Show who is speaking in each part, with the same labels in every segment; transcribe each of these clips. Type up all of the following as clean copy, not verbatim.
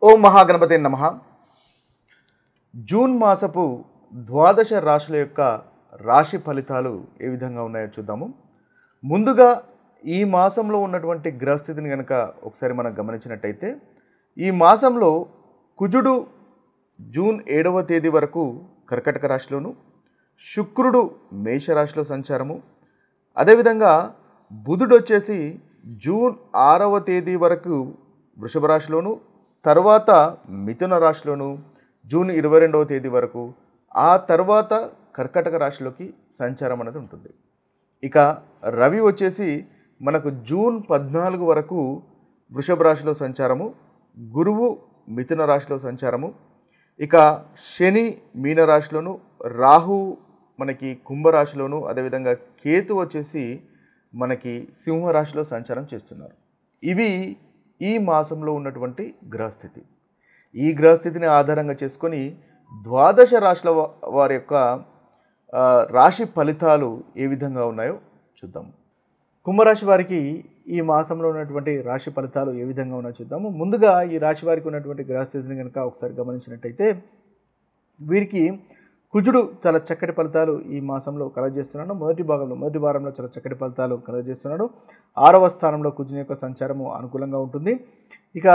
Speaker 1: ఓం మహాగణపతే నమః. జూన్ మాసపు ద్వాదశ రాశుల యొక్క రాశి ఫలితాలు ఏ విధంగా ఉన్నాయో చూద్దాము. ముందుగా ఈ మాసంలో ఉన్నటువంటి గ్రహస్థితిని కనుక ఒకసారి మనం గమనించినట్టయితే, ఈ మాసంలో కుజుడు జూన్ 7వ తేదీ వరకు కర్కటక రాశిలోను, శుక్రుడు మేషరాశిలో సంచారము, అదేవిధంగా బుధుడు వచ్చేసి జూన్ 6వ తేదీ వరకు వృషభ రాశిలోను, తర్వాత మిథున రాశిలోను జూన్ 22వ తేదీ వరకు, ఆ తర్వాత కర్కటక రాశిలోకి సంచారం అనేది ఉంటుంది. ఇక రవి వచ్చేసి మనకు జూన్ 14 వరకు వృషభ రాశిలో సంచారము, గురువు మిథున రాశిలో సంచారము, ఇక శని మీనరాశిలోను, రాహు మనకి కుంభరాశిలోను, అదేవిధంగా కేతు వచ్చేసి మనకి సింహరాశిలో సంచారం చేస్తున్నారు. ఇవి ఈ మాసంలో ఉన్నటువంటి గ్రహస్థితి. ఈ గ్రహస్థితిని ఆధారంగా చేసుకొని ద్వాదశ రాశుల వారి యొక్క రాశి ఫలితాలు ఏ విధంగా ఉన్నాయో చూద్దాము. కుంభరాశి వారికి ఈ మాసంలో ఉన్నటువంటి రాశి ఫలితాలు ఏ విధంగా ఉన్నాయో చూద్దాము. ముందుగా ఈ రాశి వారికి ఉన్నటువంటి గ్రహస్థితిని కనుక ఒకసారి గమనించినట్టయితే, వీరికి కుజుడు చాలా చక్కటి ఫలితాలు ఈ మాసంలో కలగజేస్తున్నాడు. మొదటి వారంలో చాలా చక్కటి ఫలితాలు కలగజేస్తున్నాడు. 6వ స్థానంలో కుజుని యొక్క సంచారము అనుకూలంగా ఉంటుంది. ఇక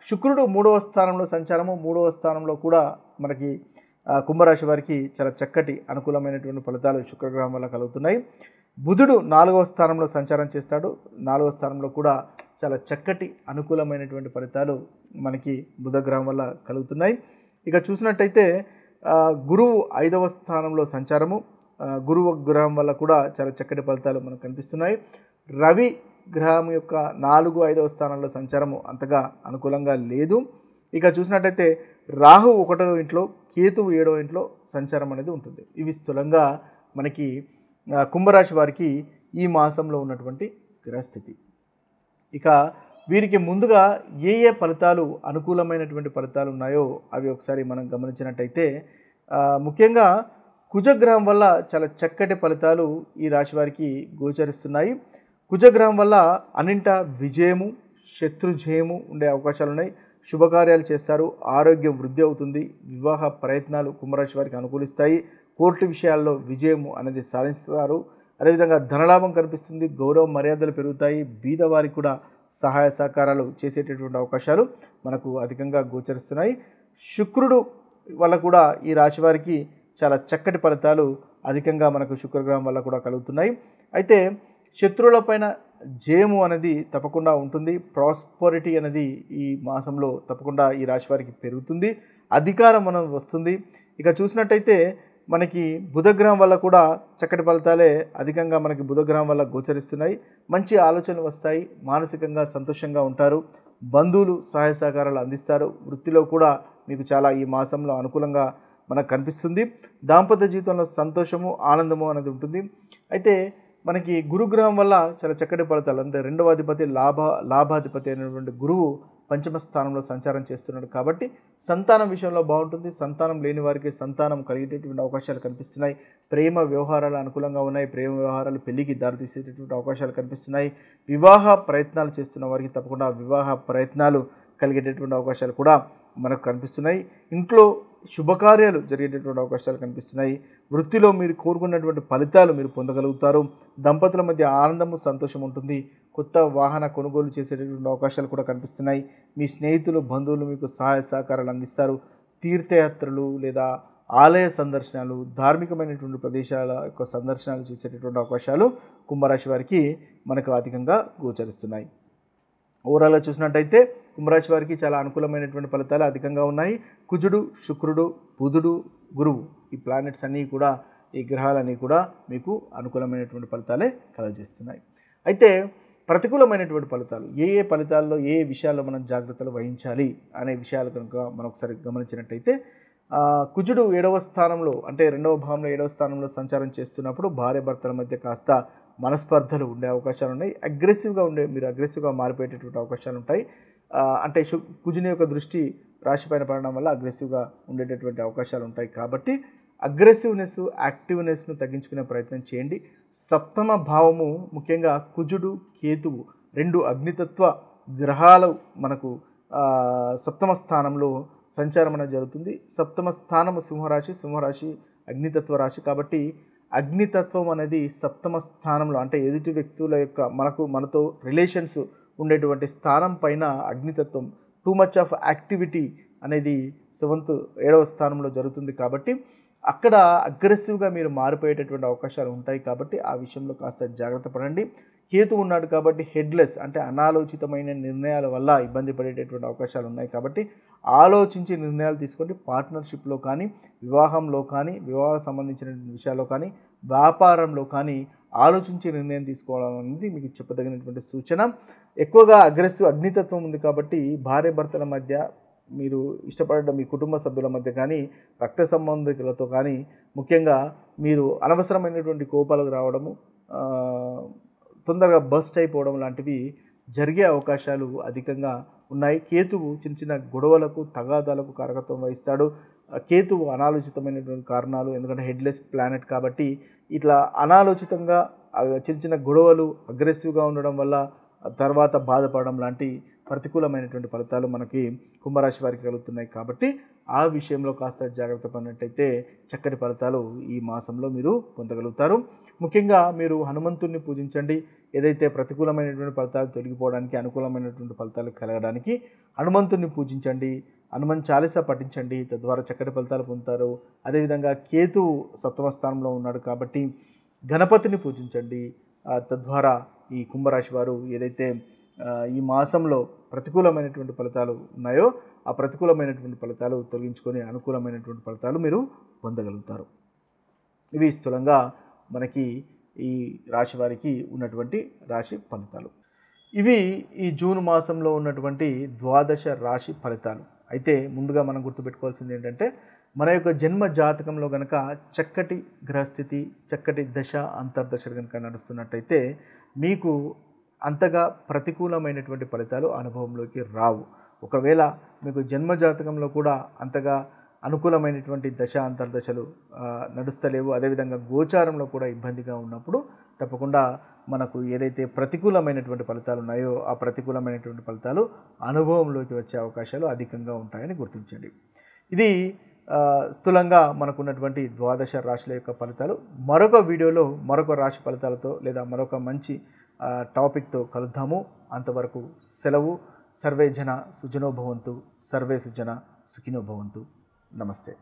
Speaker 1: శుక్రుడు 3వ స్థానంలో సంచారము, 3వ స్థానంలో కూడా మనకి కుంభరాశి వారికి చాలా చక్కటి అనుకూలమైనటువంటి ఫలితాలు శుక్రగ్రహం వల్ల కలుగుతున్నాయి. బుధుడు 4వ స్థానంలో సంచారం చేస్తాడు. 4వ స్థానంలో కూడా చాలా చక్కటి అనుకూలమైనటువంటి ఫలితాలు మనకి బుధగ్రహం వల్ల కలుగుతున్నాయి. ఇక చూసినట్టయితే గురువు 5వ స్థానంలో సంచారము, గురువు గ్రహం వల్ల కూడా చాలా చక్కటి ఫలితాలు మనకు కనిపిస్తున్నాయి. రవి గ్రహం యొక్క 4, 5వ స్థానంలో సంచారము అంతగా అనుకూలంగా లేదు. ఇక చూసినట్టయితే రాహు 1వ ఇంట్లో, కేతువు 7వ ఇంట్లో సంచారం అనేది ఉంటుంది. ఇవి స్థూలంగా మనకి కుంభరాశి వారికి ఈ మాసంలో ఉన్నటువంటి గ్రహస్థితి. ఇక వీరికి ముందుగా ఏ ఫలితాలు అనుకూలమైనటువంటి ఫలితాలు ఉన్నాయో అవి ఒకసారి మనం గమనించినట్టయితే, ముఖ్యంగా కుజగ్రహం వల్ల చాలా చక్కటి ఫలితాలు ఈ రాశి వారికి గోచరిస్తున్నాయి. కుజగ్రహం వల్ల అన్నింటా విజయము, శత్రుజయము ఉండే అవకాశాలు ఉన్నాయి. శుభకార్యాలు చేస్తారు, ఆరోగ్యం వృద్ధి అవుతుంది, వివాహ ప్రయత్నాలు కుంభరాశి వారికి అనుకూలిస్తాయి, కోర్టు విషయాల్లో విజయము అనేది సాధిస్తారు, అదేవిధంగా ధనలాభం కనిపిస్తుంది, గౌరవ మర్యాదలు పెరుగుతాయి, బీదవారికి కూడా సహాయ సహకారాలు చేసేటటువంటి అవకాశాలు మనకు అధికంగా గోచరిస్తున్నాయి. శుక్రుడు వల్ల కూడా ఈ రాశి వారికి చాలా చక్కటి ఫలితాలు అధికంగా మనకు శుక్రగ్రహం వల్ల కూడా కలుగుతున్నాయి. అయితే శత్రువులపైన జయము అనేది తప్పకుండా ఉంటుంది. ప్రాస్పరిటీ అనేది ఈ మాసంలో తప్పకుండా ఈ రాశి వారికి పెరుగుతుంది, అధికారం అనేది వస్తుంది. ఇక చూసినట్టయితే మనకి బుధగ్రహం వల్ల కూడా చక్కటి ఫలితాలే అధికంగా మనకి బుధగ్రహం వల్ల గోచరిస్తున్నాయి. మంచి ఆలోచనలు వస్తాయి, మానసికంగా సంతోషంగా ఉంటారు, బంధువులు సహాయ సహకారాలు అందిస్తారు, వృత్తిలో కూడా మీకు చాలా ఈ మాసంలో అనుకూలంగా మనకు కనిపిస్తుంది. దాంపత్య జీవితంలో సంతోషము, ఆనందము అనేది ఉంటుంది. అయితే మనకి గురుగ్రహం వల్ల చాలా చక్కటి ఫలితాలు, అంటే 2వ అధిపతి లాభాధిపతి అయినటువంటి గురువు 5మ స్థానంలో సంచారం చేస్తున్నాడు కాబట్టి సంతానం విషయంలో బాగుంటుంది. సంతానం లేని వారికి సంతానం కలిగేటటువంటి అవకాశాలు కనిపిస్తున్నాయి. ప్రేమ వ్యవహారాలు అనుకూలంగా ఉన్నాయి. ప్రేమ వ్యవహారాలు పెళ్లికి దారితీసేటటువంటి అవకాశాలు కనిపిస్తున్నాయి. వివాహ ప్రయత్నాలు చేస్తున్న వారికి తప్పకుండా వివాహ ప్రయత్నాలు కలిగేటటువంటి అవకాశాలు కూడా మనకు కనిపిస్తున్నాయి. ఇంట్లో శుభకార్యాలు జరిగేటటువంటి అవకాశాలు కనిపిస్తున్నాయి. వృత్తిలో మీరు కోరుకున్నటువంటి ఫలితాలు మీరు పొందగలుగుతారు. దంపతుల మధ్య ఆనందము, సంతోషం ఉంటుంది. కొత్త వాహన కొనుగోలు చేసేటటువంటి అవకాశాలు కూడా కనిపిస్తున్నాయి. మీ స్నేహితులు, బంధువులు మీకు సహాయ సహకారాలు అందిస్తారు. తీర్థయాత్రలు లేదా ఆలయ సందర్శనాలు, ధార్మికమైనటువంటి ప్రదేశాల యొక్క సందర్శనాలు చేసేటటువంటి అవకాశాలు కుంభరాశి వారికి మనకు అధికంగా గోచరిస్తున్నాయి. ఓవరాల్గా చూసినట్టయితే కుంభరాశి వారికి చాలా అనుకూలమైనటువంటి ఫలితాలు అధికంగా ఉన్నాయి. కుజుడు, శుక్రుడు, బుధుడు, గురువు, ఈ ప్లానెట్స్ అన్నీ కూడా, ఈ గ్రహాలన్నీ కూడా మీకు అనుకూలమైనటువంటి ఫలితాలే కలుగజేస్తున్నాయి. అయితే ప్రతికూలమైనటువంటి ఫలితాలు ఏ ఫలితాల్లో ఏ విషయాల్లో మనం జాగ్రత్తలు వహించాలి అనే విషయాలు కనుక మనం ఒకసారి గమనించినట్టయితే, కుజుడు 7వ స్థానంలో, అంటే 2వ భావంలో 7వ స్థానంలో సంచారం చేస్తున్నప్పుడు భార్య భర్తల మధ్య కాస్త మనస్పర్ధలు ఉండే అవకాశాలు ఉన్నాయి. మీరు అగ్రెసివ్గా మారిపోయేటటువంటి అవకాశాలు ఉంటాయి. అంటే కుజుని యొక్క దృష్టి రాశిపైన పడడం వల్ల అగ్రెసివ్గా ఉండేటటువంటి అవకాశాలు ఉంటాయి. కాబట్టి అగ్రెసివ్నెస్, యాక్టివ్నెస్ను తగ్గించుకునే ప్రయత్నం చేయండి. 7వ భావము ముఖ్యంగా కుజుడు, కేతువు 2 అగ్నితత్వ గ్రహాలు మనకు సప్తమ స్థానంలో సంచారం అనేది జరుగుతుంది. సప్తమ స్థానము సింహరాశి, సింహరాశి అగ్నితత్వ రాశి కాబట్టి అగ్నితత్వం అనేది సప్తమ స్థానంలో అంటే ఎదుటి వ్యక్తుల యొక్క మనతో రిలేషన్స్ ఉండేటువంటి స్థానం పైన అగ్నితత్వం టూ మచ్ ఆఫ్ యాక్టివిటీ అనేది 7వ స్థానంలో జరుగుతుంది కాబట్టి అక్కడ అగ్రెసివ్గా మీరు మారిపోయేటటువంటి అవకాశాలు ఉంటాయి కాబట్టి ఆ విషయంలో కాస్త జాగ్రత్త పడండి. కేతు ఉన్నాడు కాబట్టి హెడ్లెస్ అంటే అనాలోచితమైన నిర్ణయాల వల్ల ఇబ్బంది పడేటటువంటి అవకాశాలు ఉన్నాయి కాబట్టి ఆలోచించి నిర్ణయాలు తీసుకోండి. పార్ట్నర్షిప్లో కానీ, వివాహంలో కానీ, వివాహం సంబంధించిన విషయాల్లో కానీ, వ్యాపారంలో కానీ ఆలోచించి నిర్ణయం తీసుకోవడం అనేది మీకు చెప్పదగినటువంటి సూచన. ఎక్కువగా అగ్రెసివ్ అగ్నితత్వం ఉంది కాబట్టి భార్య భర్తల మధ్య మీరు ఇష్టపడడం మీ కుటుంబ సభ్యుల మధ్య కానీ, రక్త సంబంధికులతో కానీ ముఖ్యంగా మీరు అనవసరమైనటువంటి కోపాలకు రావడము, తొందరగా బస్ట్ అయిపోవడం లాంటివి జరిగే అవకాశాలు అధికంగా ఉన్నాయి. కేతువు చిన్న చిన్న గొడవలకు, తగాదాలకు కారకత్వం వహిస్తాడు. కేతువు అనాలోచితమైనటువంటి కారణాలు, ఎందుకంటే హెడ్లెస్ ప్లానెట్ కాబట్టి ఇట్లా అనాలోచితంగా చిన్న చిన్న గొడవలు అగ్రెసివ్గా ఉండడం వల్ల తర్వాత బాధపడడం లాంటి ప్రతికూలమైనటువంటి ఫలితాలు మనకి కుంభరాశి వారికి కలుగుతున్నాయి కాబట్టి ఆ విషయంలో కాస్త జాగ్రత్త పడినట్టయితే చక్కటి ఫలితాలు ఈ మాసంలో మీరు పొందగలుగుతారు. ముఖ్యంగా మీరు హనుమంతుడిని పూజించండి. ఏదైతే ప్రతికూలమైనటువంటి ఫలితాలు తొలగిపోవడానికి, అనుకూలమైనటువంటి ఫలితాలు కలగడానికి హనుమంతుడిని పూజించండి. హనుమాన్ చాలీసా పఠించండి, తద్వారా చక్కటి ఫలితాలు పొందుతారు. అదేవిధంగా కేతువు సప్తమ స్థానంలో ఉన్నాడు కాబట్టి గణపతిని పూజించండి. తద్వారా ఈ కుంభరాశి వారు ఏదైతే ఈ మాసంలో ప్రతికూలమైనటువంటి ఫలితాలు ఉన్నాయో ఆ ప్రతికూలమైనటువంటి ఫలితాలు తొలగించుకొని అనుకూలమైనటువంటి ఫలితాలు మీరు పొందగలుగుతారు. ఇవి స్థూలంగా మనకి ఈ రాశి వారికి ఉన్నటువంటి రాశి ఫలితాలు. ఇవి ఈ జూన్ మాసంలో ఉన్నటువంటి ద్వాదశ రాశి ఫలితాలు. అయితే ముందుగా మనం గుర్తుపెట్టుకోవాల్సింది ఏంటంటే మన యొక్క జన్మ జాతకంలో కనుక చక్కటి గ్రహస్థితి, చక్కటి దశ అంతర్దశలు కనుక నడుస్తున్నట్టయితే మీకు అంతగా ప్రతికూలమైనటువంటి ఫలితాలు అనుభవంలోకి రావు. ఒకవేళ మీకు జన్మ జాతకంలో కూడా అంతగా అనుకూలమైనటువంటి దశ అంతర్దశలు నడుస్తలేవు, అదేవిధంగా గోచారంలో కూడా ఇబ్బందిగా ఉన్నప్పుడు తప్పకుండా మనకు ఏదైతే ప్రతికూలమైనటువంటి ఫలితాలు ఉన్నాయో ఆ ప్రతికూలమైనటువంటి ఫలితాలు అనుభవంలోకి వచ్చే అవకాశాలు అధికంగా ఉంటాయని గుర్తించండి. ఇది స్థూలంగా మనకున్నటువంటి ద్వాదశ రాశుల యొక్క ఫలితాలు. మరొక వీడియోలో మరొక రాశి ఫలితాలతో లేదా మరొక మంచి టాపిక్తో కలుద్దాము. అంతవరకు సెలవు. సర్వే జన సుజనో భవంతు, సర్వే సుజన సుఖినో భవంతు. నమస్తే.